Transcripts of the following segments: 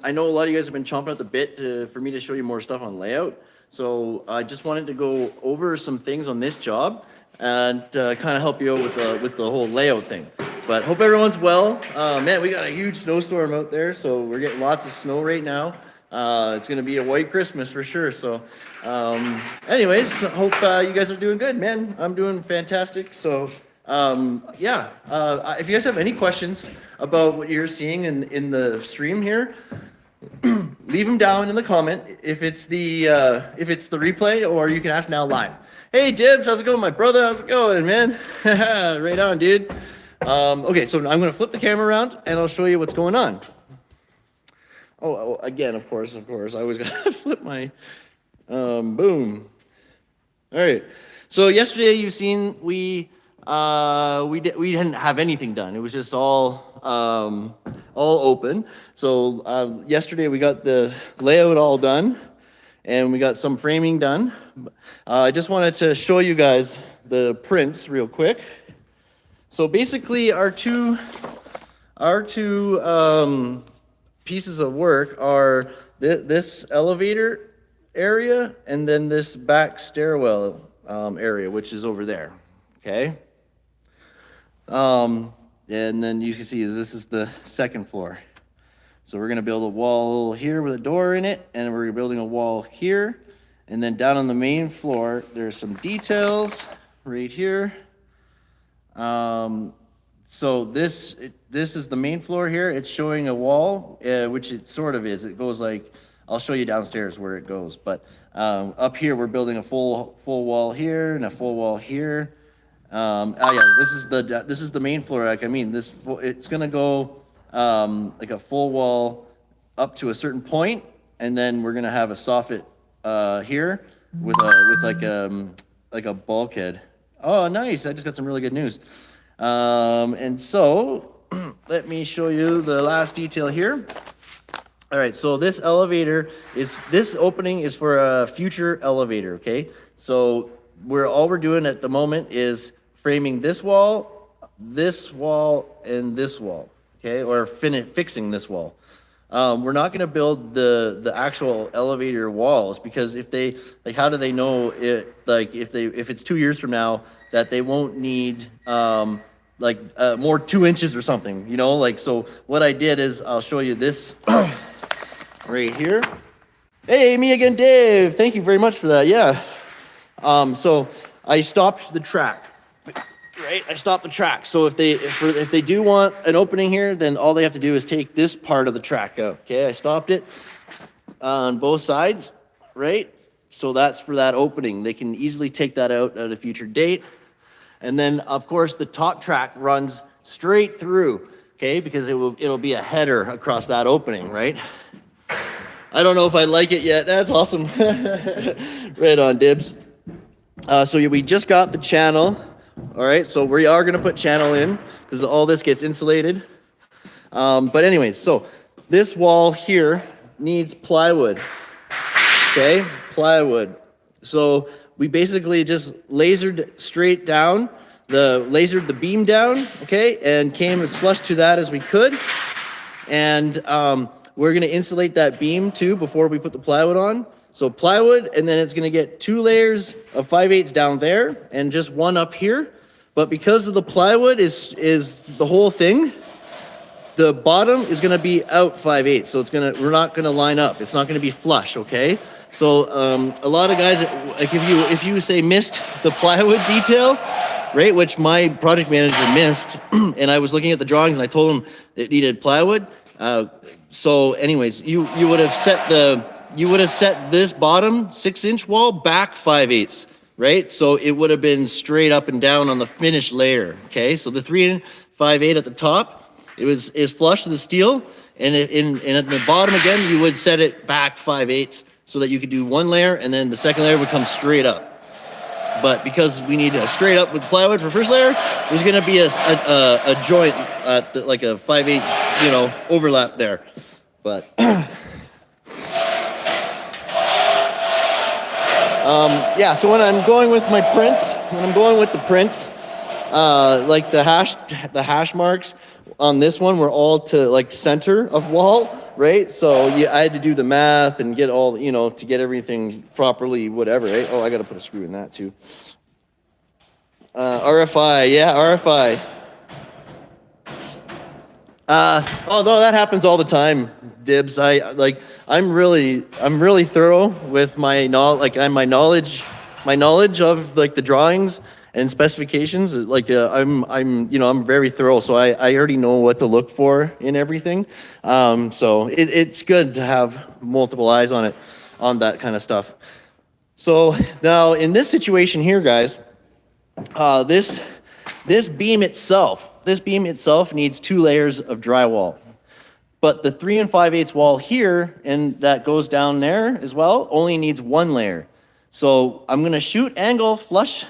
I know a lot of you guys have been chomping at the bit for me to show you more stuff on layout. So I just wanted to go over some things on this job and kind of help you out with the whole layout thing. But hope everyone's well. Man, we got a huge snowstorm out there, so we're getting lots of snow right now. It's gonna be a white Christmas for sure. So anyways, hope you guys are doing good, man. I'm doing fantastic. So yeah, if you guys have any questions about what you're seeing in the stream here, leave them down in the comment if it's the replay, or you can ask now live. Hey Dibs, how's it going, my brother? How's it going, man? Right on, dude. Okay, so I'm gonna flip the camera around and I'll show you what's going on. Oh, again, of course. I always gotta flip my, boom. All right. So yesterday you've seen we didn't have anything done. It was just all open. So yesterday we got the layout all done, and we got some framing done. I just wanted to show you guys the prints real quick. So basically, our two pieces of work are this elevator area and then this back stairwell area, which is over there. Okay. And then you can see this is the second floor. So we're gonna build a wall here with a door in it, and we're building a wall here. And then down on the main floor, there's some details right here. So this is the main floor here. It's showing a wall, which it sort of is. It goes like, I'll show you downstairs where it goes. But up here, we're building a full wall here and a full wall here. Yeah, this is the main floor. Like, I mean, it's gonna go like a full wall up to a certain point, and then we're gonna have a soffit here with like a bulkhead. Oh, nice! I just got some really good news. And so let me show you the last detail here. All right, so this opening is for a future elevator. Okay, so all we're doing at the moment is framing this wall, and this wall. Okay, or fixing this wall. We're not going to build the actual elevator walls, because if they, like, how do they know it? Like, if it's 2 years from now that they won't need more 2 inches or something, you know? Like, so what I did is I'll show you this right here. Hey, me again, Dave. Thank you very much for that. Yeah. So I stopped the track. Right, I stopped the track. So if they do want an opening here, then all they have to do is take this part of the track out. Okay, I stopped it on both sides, right? So that's for that opening. They can easily take that out at a future date. And then, of course, the top track runs straight through, okay? Because it'll be a header across that opening, right? I don't know if I like it yet. That's awesome. Right on, Dibs. So we just got the channel. All right, so we are going to put channel in because all this gets insulated. But anyways, so this wall here needs plywood. Okay, plywood. So we basically just lasered straight down, lasered the beam down, okay, and came as flush to that as we could. And we're going to insulate that beam too before we put the plywood on. So plywood, and then it's gonna get 2 layers of 5/8 down there and just 1 up here. But because of the plywood is the whole thing, the bottom is gonna be out 5/8. So we're not gonna line up. It's not gonna be flush, okay? So a lot of guys, like if you say missed the plywood detail, right, which my project manager missed, and I was looking at the drawings and I told him it needed plywood. So anyways, you would have set this bottom 6-inch wall back 5/8, right? So it would have been straight up and down on the finished layer, okay? So the 3 5/8 at the top, is flush to the steel, and at the bottom again, you would set it back 5/8 so that you could do 1 layer, and then the second layer would come straight up. But because we need a straight up with plywood for first layer, there's gonna be a joint, like a 5/8, overlap there. But yeah, so when I'm going with the prints, like the hash marks on this one were all to like center of wall, right? So I had to do the math and get all, to get everything properly, whatever, right? Oh, I got to put a screw in that too. RFI, yeah, RFI. Oh no, that happens all the time, Dibs. I'm really thorough with my knowledge of like the drawings and specifications. I'm very thorough, so I already know what to look for in everything. So it's good to have multiple eyes on that kind of stuff. So now in this situation here, guys, this beam itself needs 2 layers of drywall. But the 3 5/8 wall here, and that goes down there as well, only needs 1 layer. So I'm gonna shoot angle flush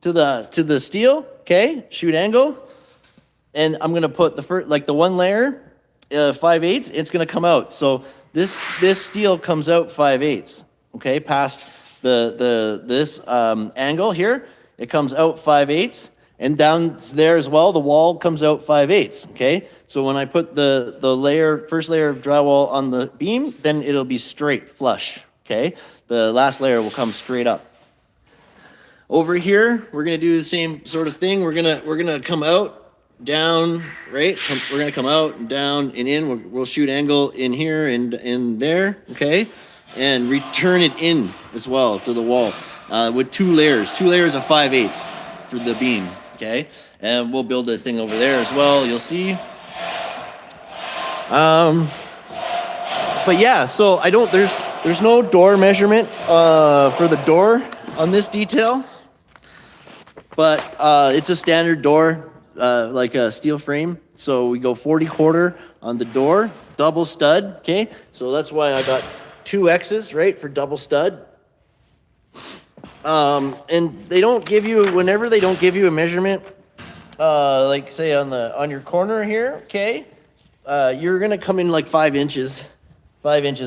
to the steel, okay? Shoot angle, and I'm gonna put the 1 layer, 5/8, it's gonna come out. So this steel comes out 5/8, okay? Past this angle here, it comes out 5/8. And down there as well, the wall comes out 5/8, okay? So when I put the first layer of drywall on the beam, then it'll be straight, flush, okay? The last layer will come straight up. Over here, we're gonna do the same sort of thing. We're gonna come out, down, right? We're gonna come out and down and in. We'll shoot angle in here and in there, okay? And return it in as well to the wall with 2 layers of 5/8 for the beam. Okay, and we'll build a thing over there as well, you'll see. But yeah, so there's no door measurement for the door on this detail, but it's a standard door, like a steel frame. So we go 40/4 on the door, double stud, okay? So that's why I got 2 X's, right, for double stud. And whenever they don't give you a measurement, like say on your corner here, okay, you're gonna come in like 5 inches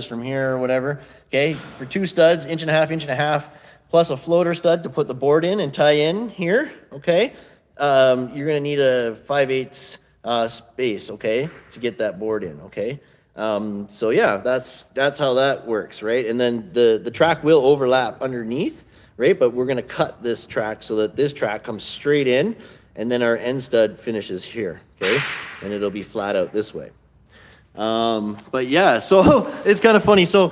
from here or whatever, okay, for 2 studs, 1.5 inches, plus a floater stud to put the board in and tie in here, okay. You're gonna need a 5/8 space, okay, to get that board in, okay. So yeah, that's how that works, right? And then the track will overlap underneath, right? But we're gonna cut this track so that this track comes straight in, and then our end stud finishes here, okay? And it'll be flat out this way. But yeah, so it's kind of funny. So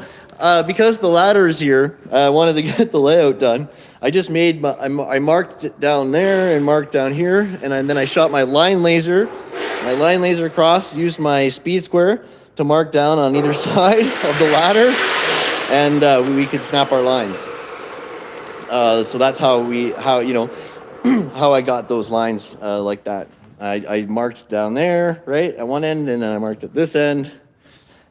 because the ladder is here, I wanted to get the layout done. I just I marked it down there and marked down here, and then I shot my line laser across, used my speed square to mark down on either side of the ladder, and we could snap our lines. So that's how how I got those lines like that. I marked down there, right, at one end, and then I marked at this end,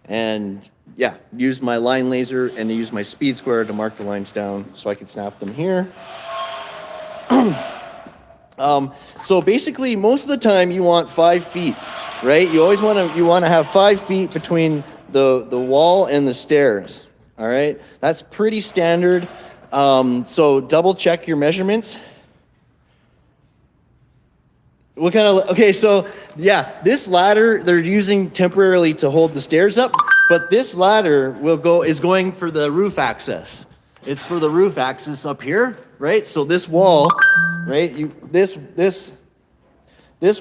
and yeah, used my line laser and used my speed square to mark the lines down so I could snap them here. So basically, most of the time you want 5 feet, right? You always want to have 5 feet between the wall and the stairs. All right, that's pretty standard. So double check your measurements. Okay, so yeah, this ladder they're using temporarily to hold the stairs up, but this ladder is going for the roof access. It's for the roof access up here, right? So this wall, right? This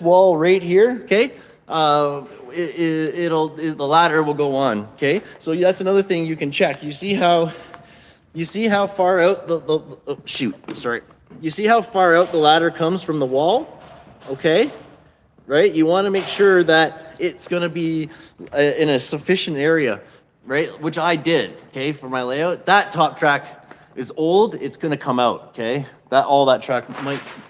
wall right here, okay? The ladder will go on, okay? So that's another thing you can check. You see how far out You see how far out the ladder comes from the wall? Okay, right? You want to make sure that it's going to be in a sufficient area, right? Which I did, okay, for my layout. That top track is old, it's going to come out, okay? All that track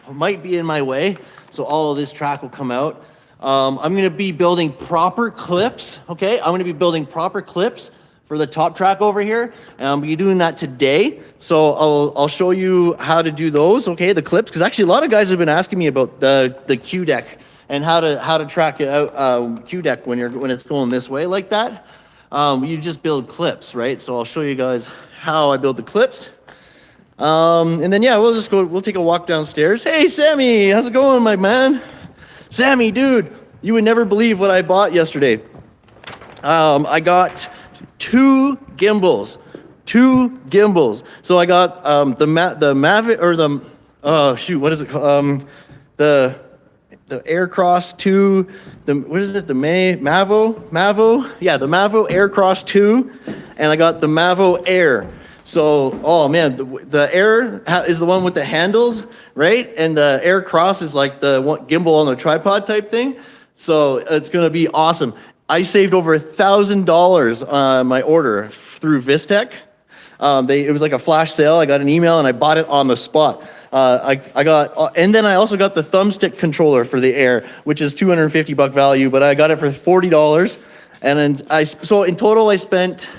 might be in my way, so all of this track will come out. I'm going to be building proper clips, okay? I'm going to be building proper clips for the top track over here, and I'll be doing that today. So I'll show you how to do those, okay, the clips, because actually a lot of guys have been asking me about the Q deck and how to track it out, Q deck when it's going this way like that. You just build clips, right? So I'll show you guys how I build the clips. And then yeah, we'll take a walk downstairs. Hey Sammy, how's it going, my man? Sammy, dude, you would never believe what I bought yesterday. I got two gimbals. So I got the Mavic, or the what is it called? The Aircross 2, what is it? The Mavo? Yeah, the Mavo Aircross 2, and I got the Mavo Air. So, oh man, the Air is the one with the handles, right? And the Aircross is like the gimbal on the tripod type thing. So it's gonna be awesome. I saved over $1,000 on my order through Vistec. It was like a flash sale. I got an email and I bought it on the spot. And then I also got the thumbstick controller for the Air, which is $250 value, but I got it for $40. And then so in total I spent,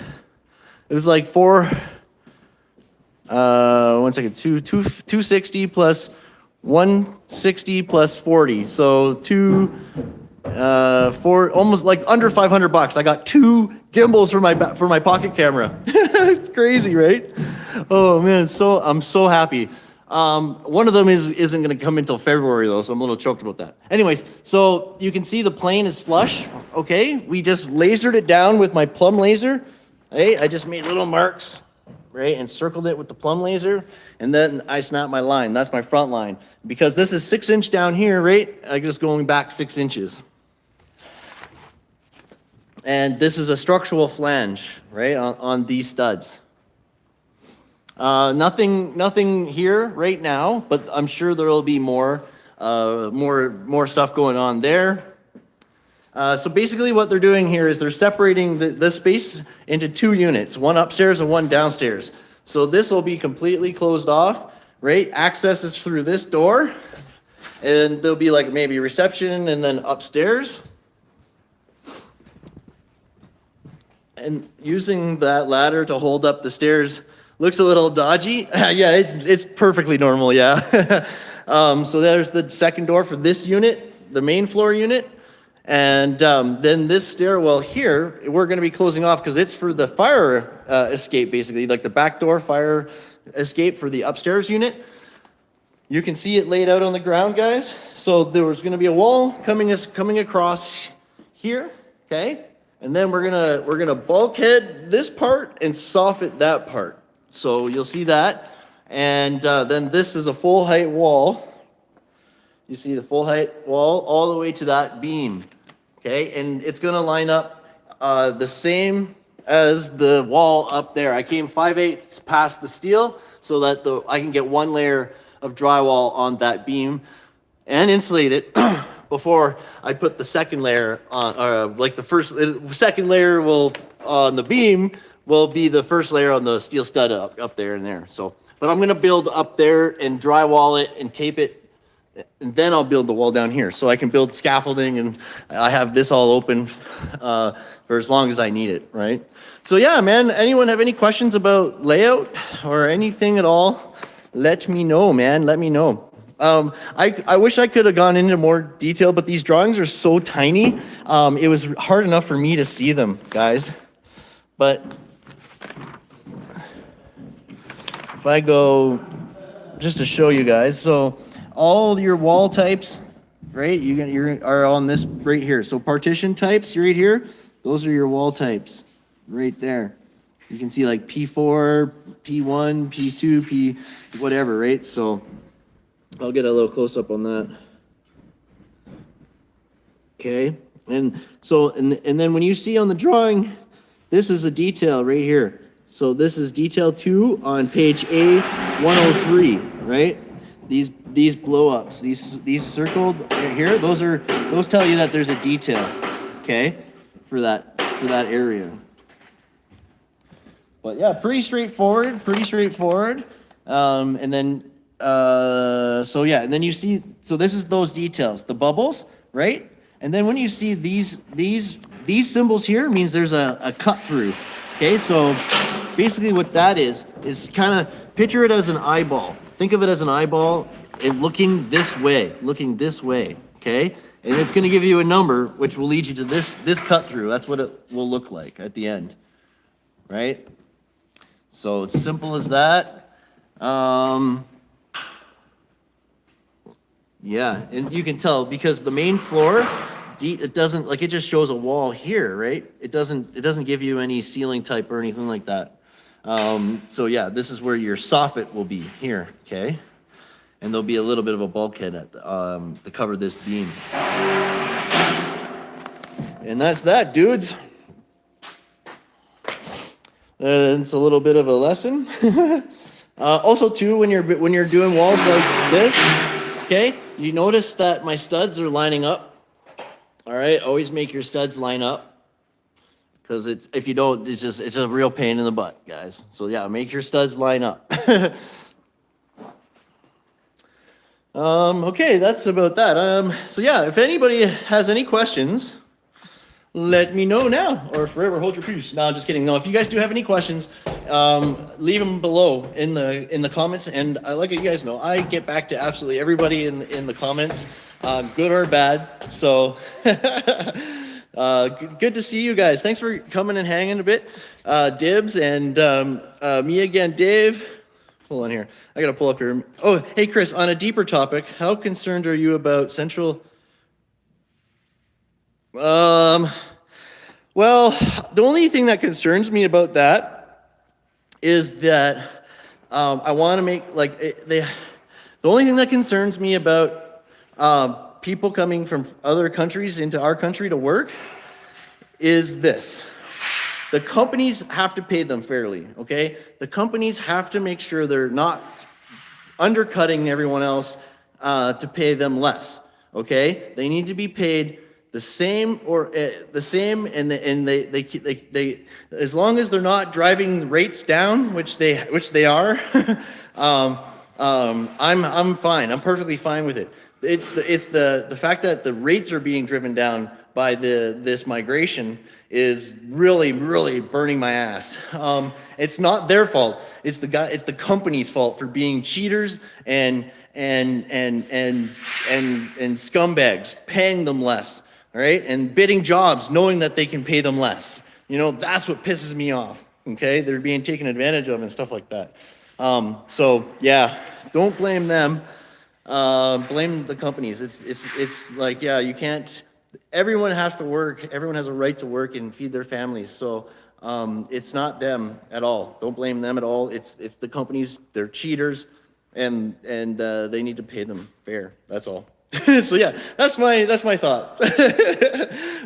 it was like 260 plus 160 plus 40. So almost like under $500. I got two gimbals for my pocket camera. It's crazy, right? Oh man, I'm so happy. One of them isn't going to come until February though, so I'm a little choked about that. Anyways, so you can see the plane is flush. Okay, we just lasered it down with my plumb laser. Hey, I just made little marks, right, and circled it with the plumb laser, and then I snapped my line. That's my front line. Because this is 6-inch down here, right? I'm just going back 6 inches. And this is a structural flange, right, on these studs. Nothing here right now, but I'm sure there will be more stuff going on there. So basically what they're doing here is they're separating the space into two units, one upstairs and one downstairs. So this will be completely closed off, right? Access is through this door, and there'll be like maybe reception and then upstairs. And using that ladder to hold up the stairs looks a little dodgy. Yeah, it's perfectly normal, yeah. So there's the second door for this unit, the main floor unit. And then this stairwell here, we're going to be closing off because it's for the fire escape, basically, like the back door fire escape for the upstairs unit. You can see it laid out on the ground, guys. So there's going to be a wall coming across here, okay? And then we're gonna bulkhead this part and soffit that part. So you'll see that. And then this is a full height wall. You see the full height wall all the way to that beam. Okay, and it's gonna line up the same as the wall up there. I came 5/8 past the steel so that I can get one layer of drywall on that beam and insulate it before I put the second layer on, like the second layer on the beam will be the first layer on the steel stud up there and there. So, but I'm gonna build up there and drywall it and tape it, and then I'll build the wall down here. So I can build scaffolding, and I have this all open for as long as I need it, right? So yeah, man, anyone have any questions about layout or anything at all? Let me know, man, let me know. I wish I could have gone into more detail, but these drawings are so tiny. It was hard enough for me to see them, guys. But if I go, just to show you guys, so all your wall types, right, you are on this right here. So partition types, right here, those are your wall types, right there. You can see like P4, P1, P2, P whatever, right? So I'll get a little close up on that. Okay, and so and then when you see on the drawing, this is a detail right here. So this is detail 2 on page A103, right? These blow ups, these circled right here, those tell you that there's a detail, okay, for that area. But yeah, pretty straightforward. And then so yeah, and then you see, so this is those details, the bubbles, right? And then when you see these symbols here, means there's a cut through. Okay, so basically what that is kind of picture it as an eyeball. Think of it as an eyeball and looking this way, okay? And it's going to give you a number which will lead you to this cut through. That's what it will look like at the end, right? So it's simple as that. Yeah, and you can tell because the main floor it doesn't, like, it just shows a wall here, right? It doesn't give you any ceiling type or anything like that. So yeah, this is where your soffit will be here, okay? And there'll be a little bit of a bulkhead at to cover this beam. And that's that, dudes. It's a little bit of a lesson. Also, too, when you're doing walls like this, okay, you notice that my studs are lining up. All right, always make your studs line up, because if you don't, it's a real pain in the butt, guys. So yeah, make your studs line up. Okay, that's about that. So yeah, if anybody has any questions, let me know now, or forever hold your peace. No, just kidding. No, if you guys do have any questions, leave them below in the comments. And I like you guys know, I get back to absolutely everybody in the comments, good or bad. So good to see you guys. Thanks for coming and hanging a bit, Dibs, and me again, Dave. Hold on here. I gotta pull up your. Oh, hey Chris. On a deeper topic, how concerned are you about central? Well, the only thing that concerns me about that is that I want to make the only thing that concerns me about people coming from other countries into our country to work is this. The companies have to pay them fairly, okay? The companies have to make sure they're not undercutting everyone else to pay them less, okay? They need to be paid the same and they as long as they're not driving rates down, which they are, I'm fine. I'm perfectly fine with it. It's the fact that the rates are being driven down by this migration is really burning my ass. It's not their fault. It's the company's fault for being cheaters and scumbags, paying them less. All right, and bidding jobs knowing that they can pay them less. You know, that's what pisses me off. Okay, they're being taken advantage of and stuff like that. So yeah, don't blame them. Blame the companies. It's like, yeah, you can't. Everyone has to work. Everyone has a right to work and feed their families. So it's not them at all. Don't blame them at all. It's the companies. They're cheaters, and they need to pay them fair. That's all. So yeah, that's my thought.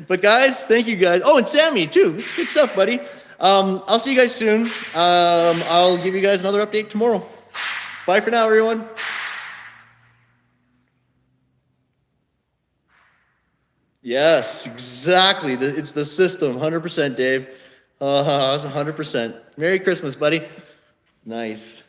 But guys, thank you guys. Oh, and Sammy too. Good stuff, buddy. I'll see you guys soon. I'll give you guys another update tomorrow. Bye for now, everyone. Yes, exactly. It's the system. 100%, Dave. That's 100%. Merry Christmas, buddy. Nice.